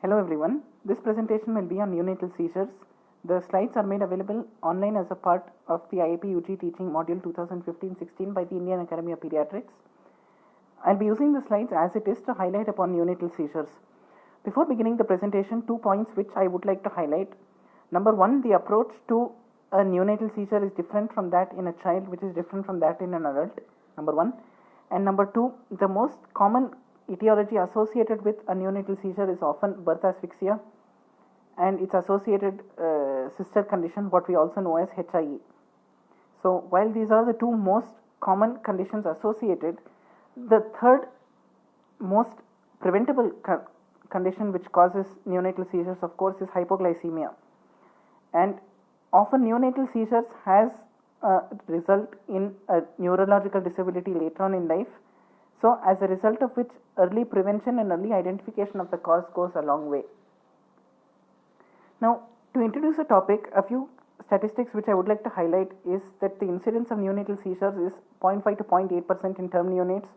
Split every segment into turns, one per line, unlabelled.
Hello everyone, this presentation will be on neonatal seizures. The slides are made available online as a part of the IIP UG teaching module 2015-16 by the Indian Academy of Pediatrics. I'll be using the slides as it is to highlight upon neonatal seizures. Before beginning the presentation, 2 points which I would like to highlight. Number 1, the approach to a neonatal seizure is different from that in a child, which is different from that in an adult. Number 1. And number 2, the most common etiology associated with a neonatal seizure is often birth asphyxia and its associated sister condition, what we also know as HIE. So while these are the two most common conditions associated, the third most preventable condition which causes neonatal seizures, of course, is hypoglycemia. And often neonatal seizures has a result in a neurological disability later on in life. So as a result of which, early prevention and early identification of the cause goes a long way. Now, to introduce a topic, a few statistics which I would like to highlight is that the incidence of neonatal seizures is 0.5 to 0.8% in term neonates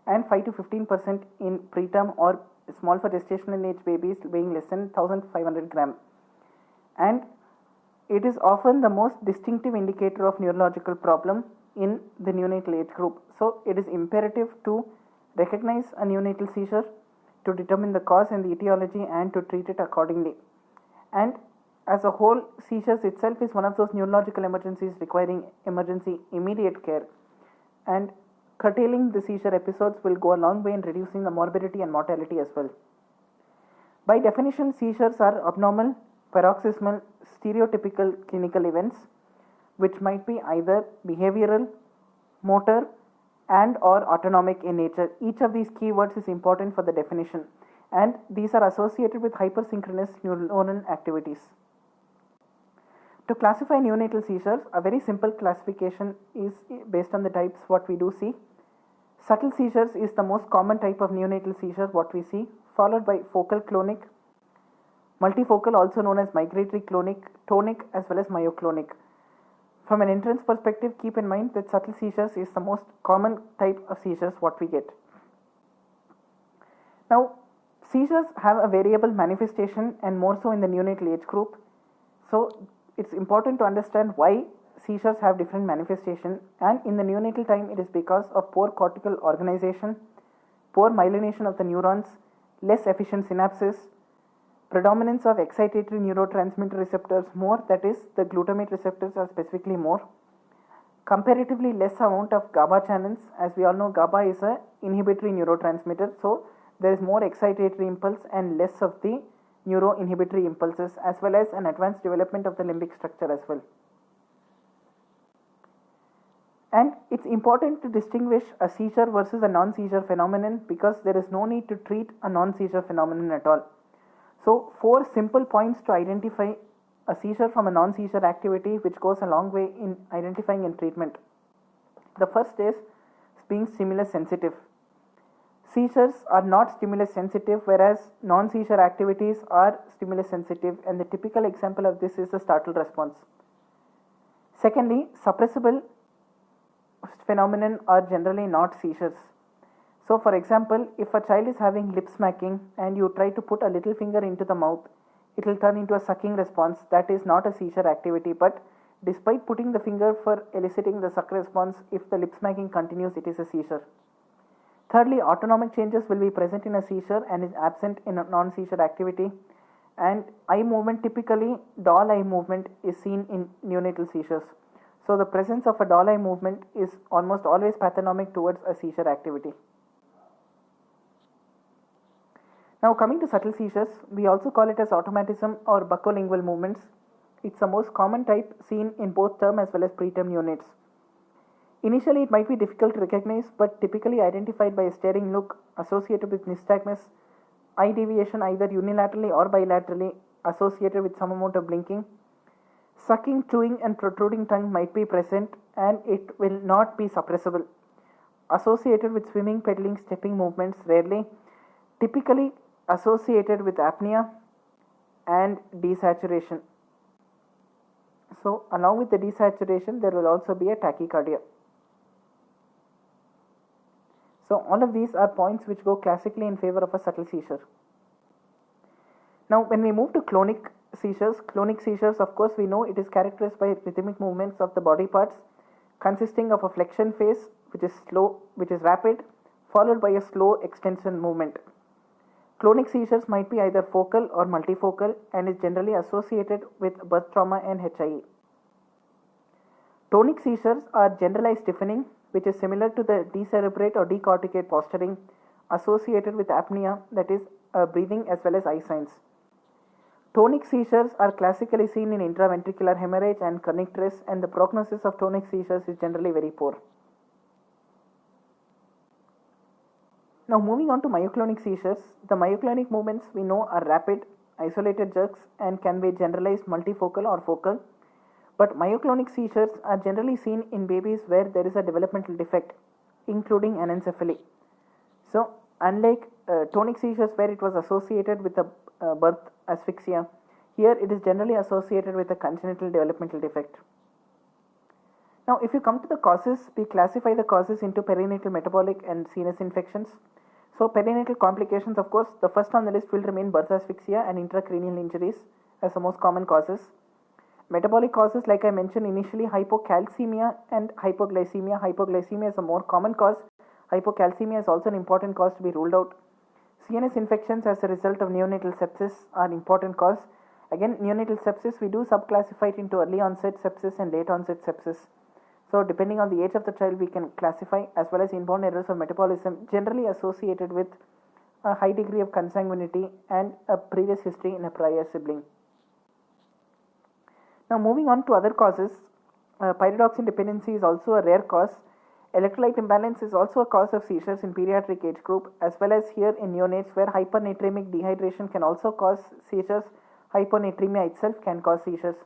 and 5 to 15% in preterm or small for gestational age babies weighing less than 1500 gram. And it is often the most distinctive indicator of neurological problem in the neonatal age group. So it is imperative to recognize a neonatal seizure, to determine the cause and the etiology, and to treat it accordingly. And as a whole, seizures itself is one of those neurological emergencies requiring emergency immediate care, and curtailing the seizure episodes will go a long way in reducing the morbidity and mortality as well. By definition, seizures are abnormal, paroxysmal, stereotypical clinical events which might be either behavioral, motor, and or autonomic in nature. Each of these keywords is important for the definition, and these are associated with hypersynchronous neuronal activities. To classify neonatal seizures, a very simple classification is based on the types what we do see. Subtle seizures is the most common type of neonatal seizure what we see, followed by focal clonic, multifocal also known as migratory clonic, tonic as well as myoclonic. From an entrance perspective, keep in mind that subtle seizures is the most common type of seizures what we get. Now, seizures have a variable manifestation and more so in the neonatal age group. So it's important to understand why seizures have different manifestation, and in the neonatal time it is because of poor cortical organization, poor myelination of the neurons, less efficient synapses, predominance of excitatory neurotransmitter receptors more, that is the glutamate receptors are specifically more, comparatively less amount of GABA channels. As we all know, GABA is a inhibitory neurotransmitter, so there is more excitatory impulse and less of the neuroinhibitory impulses, as well as an advanced development of the limbic structure as well. And it's important to distinguish a seizure versus a non-seizure phenomenon, because there is no need to treat a non-seizure phenomenon at all. So 4 simple points to identify a seizure from a non-seizure activity, which goes a long way in identifying and treatment. The first is being stimulus sensitive. Seizures are not stimulus sensitive, whereas non-seizure activities are stimulus sensitive, and the typical example of this is the startle response. Secondly, suppressible phenomenon are generally not seizures. So for example, if a child is having lip smacking and you try to put a little finger into the mouth, it will turn into a sucking response. That is not a seizure activity, but despite putting the finger for eliciting the suck response, if the lip smacking continues, it is a seizure. Thirdly, autonomic changes will be present in a seizure and is absent in a non-seizure activity. And eye movement, typically doll eye movement is seen in neonatal seizures. So the presence of a doll eye movement is almost always pathognomic towards a seizure activity. Now coming to subtle seizures, we also call it as automatism or buccolingual movements. It's the most common type seen in both term as well as preterm neonates. Initially it might be difficult to recognize, but typically identified by a staring look associated with nystagmus, eye deviation either unilaterally or bilaterally associated with some amount of blinking. Sucking, chewing and protruding tongue might be present, and it will not be suppressible. Associated with swimming, pedaling, stepping movements rarely. Typically associated with apnea and desaturation. So along with the desaturation, there will also be a tachycardia. So all of these are points which go classically in favor of a subtle seizure. Now, when we move to clonic seizures, of course, we know it is characterized by rhythmic movements of the body parts consisting of a flexion phase, which is rapid, followed by a slow extension movement. Clonic seizures might be either focal or multifocal and is generally associated with birth trauma and HIE. Tonic seizures are generalized stiffening, which is similar to the decerebrate or decorticate posturing associated with apnea, that is, breathing as well as eye signs. Tonic seizures are classically seen in intraventricular hemorrhage and kernicterus, and the prognosis of tonic seizures is generally very poor. Now, moving on to myoclonic seizures, the myoclonic movements we know are rapid, isolated jerks, and can be generalized multifocal or focal. But myoclonic seizures are generally seen in babies where there is a developmental defect, including anencephaly. So, unlike tonic seizures where it was associated with a birth asphyxia, here it is generally associated with a congenital developmental defect. Now, if you come to the causes, we classify the causes into perinatal metabolic and CNS infections. So, perinatal complications, of course, the first on the list will remain birth asphyxia and intracranial injuries as the most common causes. Metabolic causes, like I mentioned initially, hypocalcemia and hypoglycemia. Hypoglycemia is a more common cause. Hypocalcemia is also an important cause to be ruled out. CNS infections as a result of neonatal sepsis are an important cause. Again, neonatal sepsis, we do subclassify it into early onset sepsis and late onset sepsis. So, depending on the age of the child, we can classify, as well as inborn errors of metabolism generally associated with a high degree of consanguinity and a previous history in a prior sibling. Now, moving on to other causes, pyridoxine dependency is also a rare cause. Electrolyte imbalance is also a cause of seizures in pediatric age group, as well as here in neonates where hypernatremic dehydration can also cause seizures. Hyponatremia itself can cause seizures.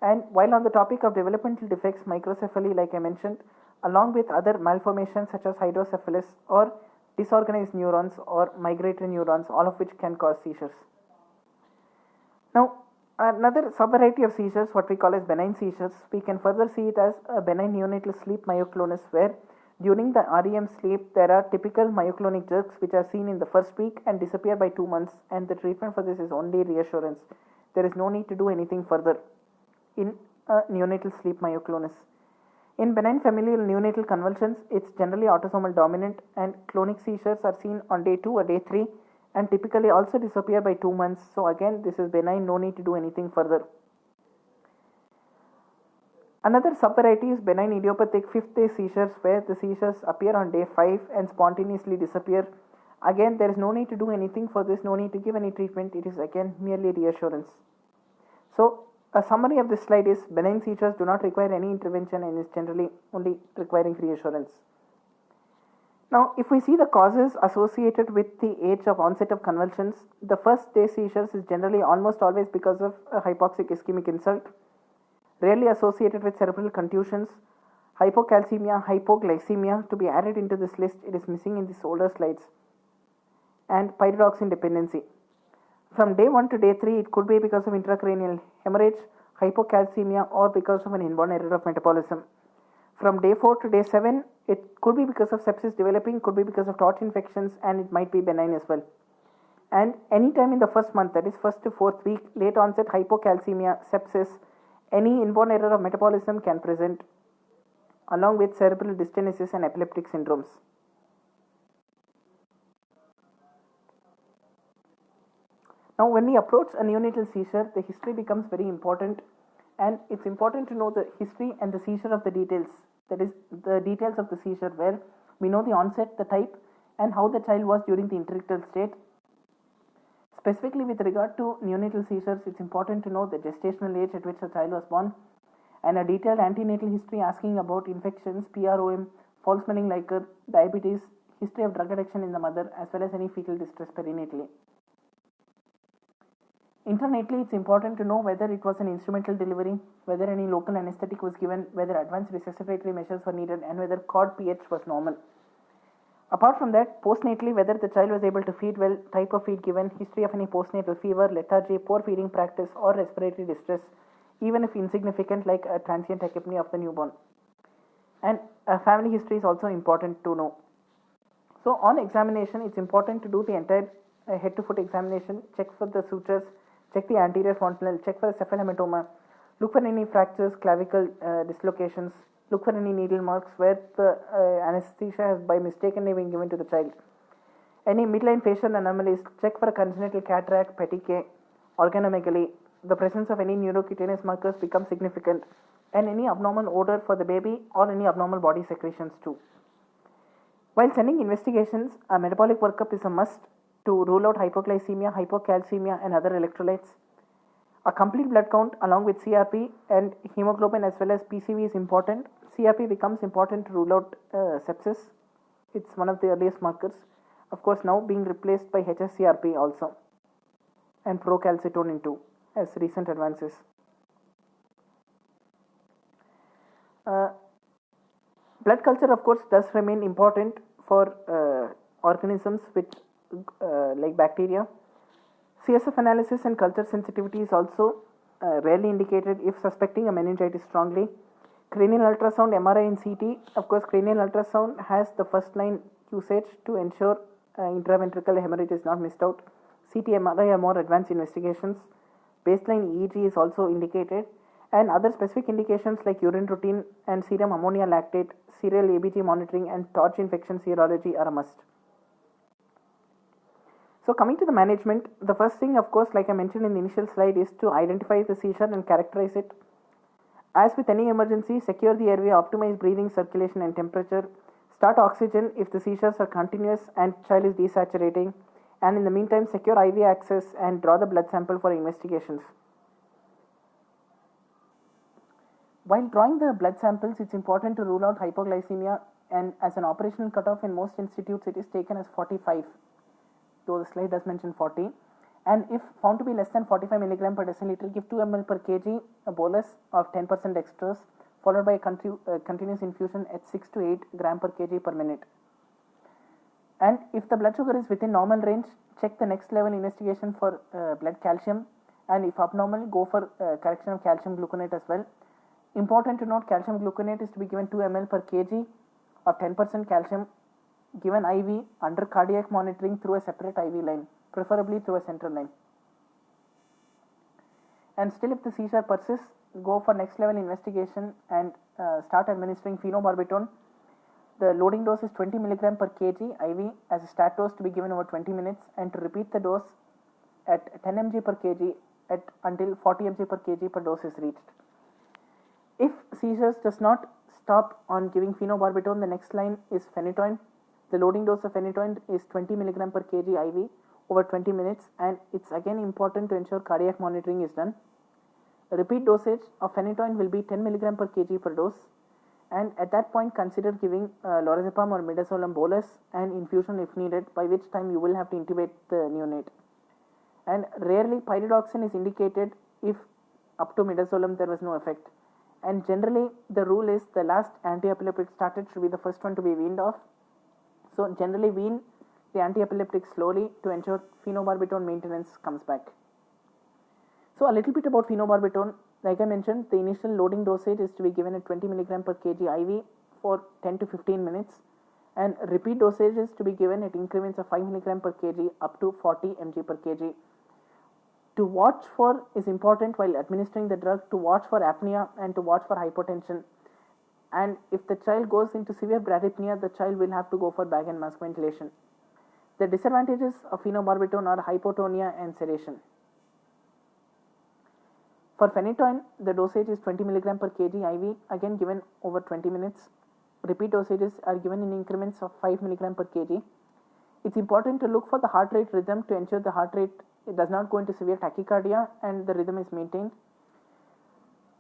And while on the topic of developmental defects, microcephaly, like I mentioned, along with other malformations such as hydrocephalus or disorganized neurons or migratory neurons, all of which can cause seizures. Now, another subvariety of seizures, what we call as benign seizures, we can further see it as a benign neonatal sleep myoclonus, where during the REM sleep there are typical myoclonic jerks which are seen in the first week and disappear by 2 months, and the treatment for this is only reassurance. There is no need to do anything further in a neonatal sleep myoclonus. In benign familial neonatal convulsions, it's generally autosomal dominant, and clonic seizures are seen on day 2 or day 3 and typically also disappear by 2 months. So again, this is benign, no need to do anything further. Another subvariety is benign idiopathic fifth day seizures, where the seizures appear on day 5 and spontaneously disappear. Again, there is no need to do anything for this, no need to give any treatment, it is again merely reassurance. So, a summary of this slide is benign seizures do not require any intervention and is generally only requiring reassurance. Now, if we see the causes associated with the age of onset of convulsions, the first day seizures is generally almost always because of a hypoxic ischemic insult, rarely associated with cerebral contusions. Hypocalcemia, hypoglycemia to be added into this list, it is missing in these older slides, and pyridoxine dependency. From day 1 to day 3, it could be because of intracranial hemorrhage, hypocalcemia, or because of an inborn error of metabolism. From day 4 to day 7, it could be because of sepsis developing, could be because of torch infections, and it might be benign as well. And any time in the first month, that is first to fourth week, late onset hypocalcemia, sepsis, any inborn error of metabolism can present, along with cerebral dyskinesis and epileptic syndromes. Now, when we approach a neonatal seizure, the history becomes very important, and it's important to know the history and the seizure of the details. That is, the details of the seizure, where we know the onset, the type, and how the child was during the interictal state. Specifically with regard to neonatal seizures, it's important to know the gestational age at which the child was born, and a detailed antenatal history asking about infections, PROM, false smelling liquor, diabetes, history of drug addiction in the mother, as well as any fetal distress perinatally. Internatally, it's important to know whether it was an instrumental delivery, whether any local anesthetic was given, whether advanced resuscitatory measures were needed, and whether cord pH was normal. Apart from that, postnatally, whether the child was able to feed well, type of feed given, history of any postnatal fever, lethargy, poor feeding practice, or respiratory distress, even if insignificant, like a transient tachypnea of the newborn. And family history is also important to know. So, on examination, it's important to do the entire a head-to-foot examination, check for the sutures, check the anterior fontanelle, check for the cephalohematoma, look for any fractures, clavicle dislocations, look for any needle marks where the anesthesia has by mistakenly been given to the child. Any midline facial anomalies, check for a congenital cataract, petechiae, organomegaly. The presence of any neurocutaneous markers becomes significant, and any abnormal odor for the baby or any abnormal body secretions too. While sending investigations, a metabolic workup is a must to rule out hypoglycemia, hypocalcemia, and other electrolytes. A complete blood count along with CRP and hemoglobin as well as PCV is important. CRP becomes important to rule out sepsis. It's one of the earliest markers. Of course, now being replaced by HSCRP also, and procalcitonin too, as recent advances. Blood culture, of course, does remain important for organisms which like bacteria. CSF analysis and culture sensitivity is also rarely indicated if suspecting a meningitis strongly. Cranial ultrasound, MRI and CT. Of course, cranial ultrasound has the first line usage to ensure intraventricular hemorrhage is not missed out. CT, MRI are more advanced investigations. Baseline EEG is also indicated, and other specific indications like urine routine and serum ammonia lactate, serial ABG monitoring, and torch infection serology are a must. So coming to the management, the first thing, of course, like I mentioned in the initial slide, is to identify the seizure and characterize it. As with any emergency, secure the airway, optimize breathing, circulation, and temperature. Start oxygen if the seizures are continuous and child is desaturating. And in the meantime, secure IV access and draw the blood sample for investigations. While drawing the blood samples, it's important to rule out hypoglycemia, and as an operational cutoff in most institutes, it is taken as 45, though the slide does mention 40. And if found to be less than 45 mg per deciliter, give 2 ml per kg, a bolus of 10% dextrose, followed by a continuous infusion at 6 to 8 gram per kg per minute. And if the blood sugar is within normal range, check the next level investigation for blood calcium, and if abnormal, go for correction of calcium gluconate as well. Important to note, calcium gluconate is to be given 2 ml per kg of 10% calcium, given IV under cardiac monitoring through a separate IV line, preferably through a central line. And still, if the seizure persists, go for next level investigation and start administering phenobarbital. The loading dose is 20 mg per kg IV as a stat dose to be given over 20 minutes, and to repeat the dose at 10 mg per kg until 40 mg per kg per dose is reached. If seizures does not stop on giving phenobarbital, the next line is phenytoin. The loading dose of phenytoin is 20 mg per kg IV over 20 minutes, and it's again important to ensure cardiac monitoring is done. The repeat dosage of phenytoin will be 10 mg per kg per dose, and at that point consider giving lorazepam or midazolam bolus and infusion if needed, by which time you will have to intubate the neonate. And rarely pyridoxine is indicated if up to midazolam there was no effect. And generally the rule is the last antiepileptic started should be the first one to be weaned off. So generally wean the antiepileptic slowly to ensure phenobarbital maintenance comes back. So a little bit about phenobarbital. Like I mentioned, the initial loading dosage is to be given at 20 mg per kg IV for 10 to 15 minutes, and repeat dosage is to be given at increments of 5 mg per kg up to 40 mg per kg. To watch for is important while administering the drug, to watch for apnea and to watch for hypotension. And if the child goes into severe bradypnea, the child will have to go for bag and mask ventilation. The disadvantages of phenobarbital are hypotonia and sedation. For phenytoin, the dosage is 20 mg per kg IV, again given over 20 minutes. Repeat dosages are given in increments of 5 mg per kg. It's important to look for the heart rate rhythm to ensure the heart rate does not go into severe tachycardia and the rhythm is maintained.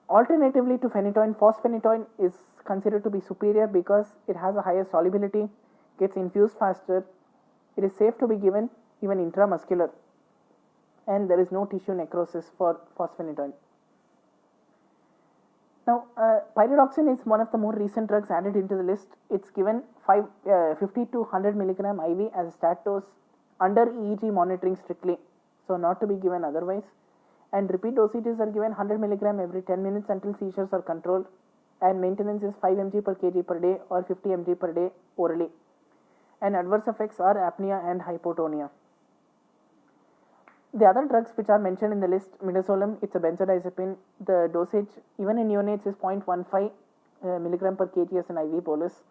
Alternatively to phenytoin, fosphenytoin is considered to be superior because it has a higher solubility, gets infused faster, it is safe to be given even intramuscular, and there is no tissue necrosis for fosphenytoin. Now, pyridoxine is one of the more recent drugs added into the list. It's given 50 to 100 mg IV as a stat dose under EEG monitoring strictly, so not to be given otherwise. And repeat dosages are given 100 mg every 10 minutes until seizures are controlled, and maintenance is 5 mg per kg per day or 50 mg per day orally. And adverse effects are apnea and hypotonia. The other drugs which are mentioned in the list, midazolam, it's a benzodiazepine. The dosage, even in neonates, is 0.15 milligram per kg as an IV bolus,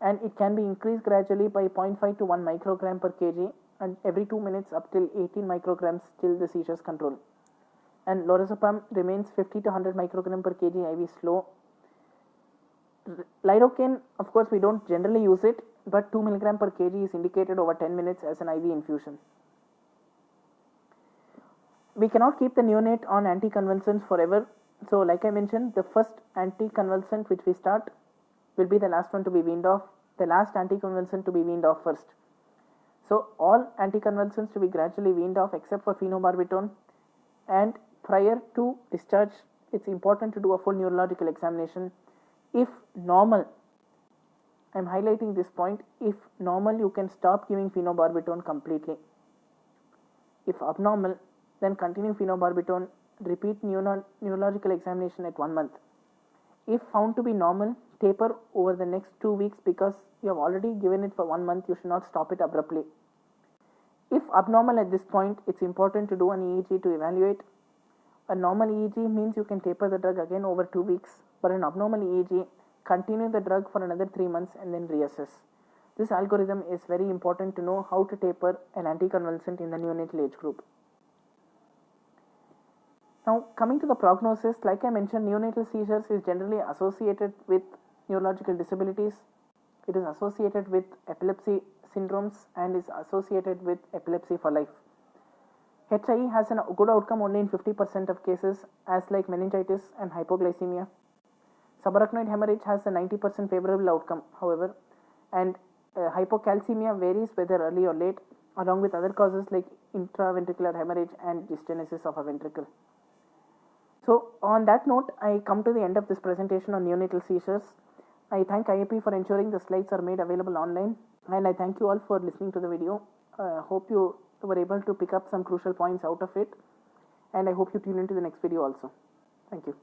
and it can be increased gradually by 0.5 to 1 microgram per kg and every 2 minutes up till 18 micrograms till the seizures control. And lorazepam remains 50 to 100 microgram per kg IV slow. Lidocaine, of course, we don't generally use it, but 2 milligram per kg is indicated over 10 minutes as an IV infusion. We cannot keep the neonate on anticonvulsants forever. So like I mentioned, the first anticonvulsant which we start will be the last one to be weaned off, the last anticonvulsant to be weaned off first. So all anticonvulsants to be gradually weaned off except for phenobarbital, and prior to discharge, it's important to do a full neurological examination. If normal, I'm highlighting this point, if normal, you can stop giving phenobarbital completely. If abnormal, then continue phenobarbital, repeat neurological examination at 1 month. If found to be normal, taper over the next 2 weeks, because you have already given it for 1 month, you should not stop it abruptly. If abnormal at this point, it's important to do an EEG to evaluate. A normal EEG means you can taper the drug again over 2 weeks, but an abnormal EEG, continue the drug for another 3 months and then reassess. This algorithm is very important to know how to taper an anticonvulsant in the neonatal age group. Now, coming to the prognosis, like I mentioned, neonatal seizures is generally associated with neurological disabilities. It is associated with epilepsy syndromes and is associated with epilepsy for life. HIE has a good outcome only in 50% of cases, as like meningitis and hypoglycemia. Subarachnoid hemorrhage has a 90% favorable outcome, however, and hypocalcemia varies whether early or late, along with other causes like intraventricular hemorrhage and dysgenesis of a ventricle. So on that note, I come to the end of this presentation on neonatal seizures. I thank IAP for ensuring the slides are made available online, and I thank you all for listening to the video. Hope you were able to pick up some crucial points out of it, and I hope you tune into the next video also. Thank you.